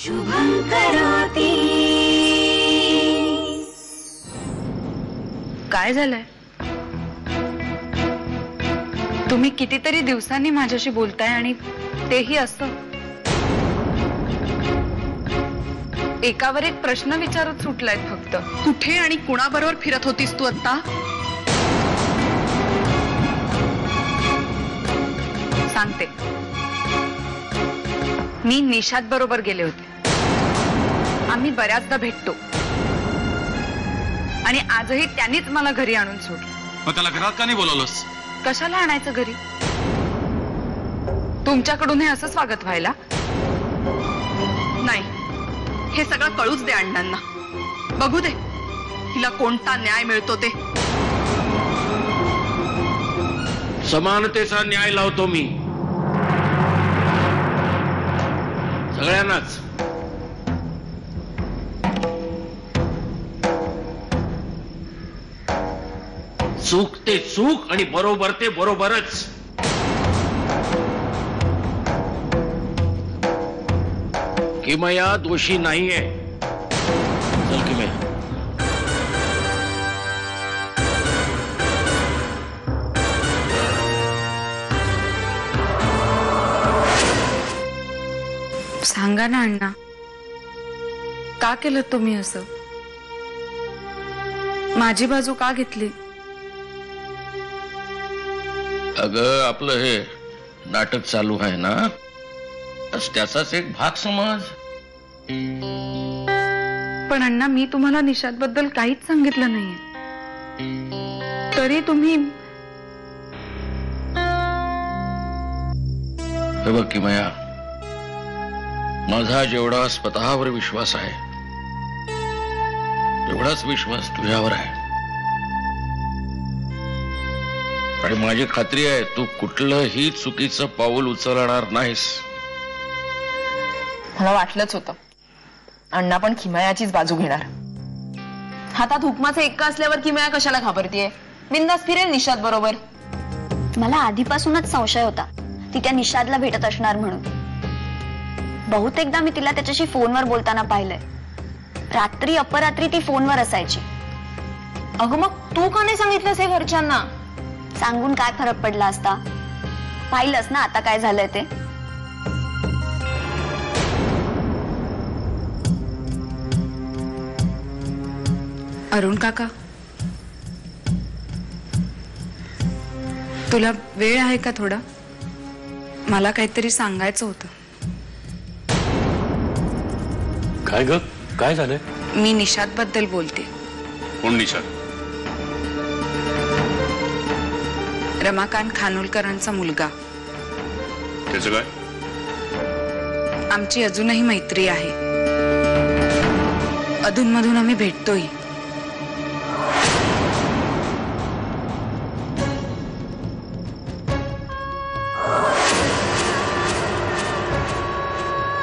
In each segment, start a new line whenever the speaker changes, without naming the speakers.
शुभं करोति।
काय झालंय? तुम्ही कितीतरी दिवसांनी माझ्याशी बोलताय आणि तेही असं एकावर एक प्रश्न विचारत सुटलाय फक्त.
कुठे आणि कुणाबरोबर फिरत होतीस तू आता?
सांगते. मी निशाद बरोबर गेले होते. आम्ही बऱ्याचदा भेटतो आणि आजही त्यांनीच मला घरी आणून सोडलं.
मग त्याला घरात का नाही बोलवलंस?
कशाला आणायचं घरी? तुमच्याकडून हे असं स्वागत व्हायला?
नाही, हे सगळं कळूच दे अण्णांना. बघू दे हिला कोणता न्याय मिळतो ते.
समानतेचा न्याय लावतो मी सगळ्यांनाच. चूक ते चूक आणि बरोबर ते बरोबरच. किमया दोषी नाहीये. चल किमया.
सांगा ना अण्णा, का केलं तुम्ही असं? माझी बाजू का घेतली?
अगं आपलं हे नाटक चालू आहे ना, बस त्याचाच एक भाग समज.
पण अण्णा, मी तुम्हाला निशाद बद्दल काहीच सांगितलं नाहीये, तरी तुम्ही.
हे बघ किमया, माझा जेवढा स्वतःवर विश्वास आहे तेवढाच विश्वास तुझ्यावर आहे. आणि माझी खात्री आहे तू कुठलंही चुकीचं पाऊल उचलणार नाहीस.
मला वाटलंच होतं अण्णा पण किमयाचीच बाजू घेणार. हातात हुकमाचे एक्का असल्यावर किमया कशाला घाबरतीये? बिंदास फिरेल निशाद बरोबर.
मला आधीपासूनच संशय होता ती त्या निशादला भेटत असणार म्हणून. बहुतेकदा मी तिला त्याच्याशी फोनवर बोलताना पाहिलंय. रात्री अपरात्री ती फोनवर असायची.
अगं मग तू का नाही सांगितलंस हे घरच्यांना?
सांगून काय फरक पडला असता? पाहिलंस ना आता काय झालंय ते.
अरुण काका, तुला वेळ आहे का थोडा? मला काहीतरी सांगायचं होतं.
काय ग, काय झालंय?
मी निशाद बद्दल बोलते.
कोण निशाद?
रमाकांत खानोलकरांचा मुलगा.
त्याचं काय?
आमची अजूनही मैत्री आहे. अधूनमधून आम्ही भेटतोय.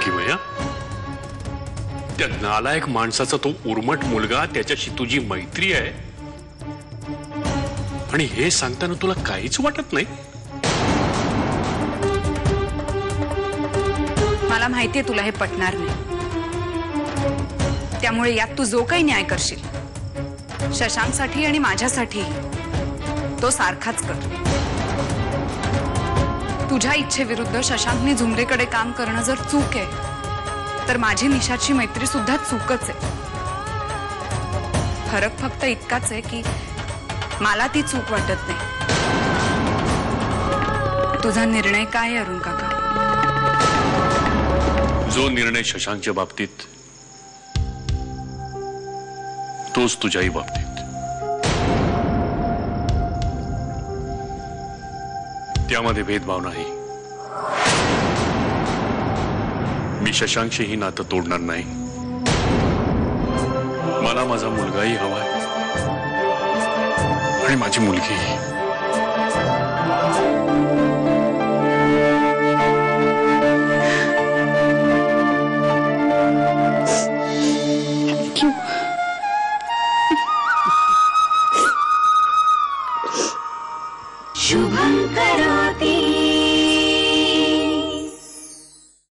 किमया, त्या नालायक माणसाचा तो उर्मट मुलगा, त्याच्याशी तुझी मैत्री आहे आणि हे सांगताना तुला काहीच वाटत नाही?
मला माहितीये तुला हे पटणार नाही, त्यामुळे यात तू जो काही न्याय करशील शशांकसाठी आणि माझ्यासाठी तो सारखाच कर. तुझ्या इच्छेविरुद्ध शशांकने झुमरेकडे काम करणं जर चूक आहे तर माझी निशादची मैत्री सुद्धा चूकच आहे. फरक फक्त इतकाच आहे की मला ती चूक वाटत नाही. तुझा निर्णय काय आहे अरुण काका?
जो निर्णय शशांकच्या बाबतीत तोच तुझ्याही बाबतीत. त्यामध्ये भेदभाव नाही. मी शशांकशीही नातं तोडणार नाही. मला माझा मुलगाही हवाय आणि माझी मुलगीही.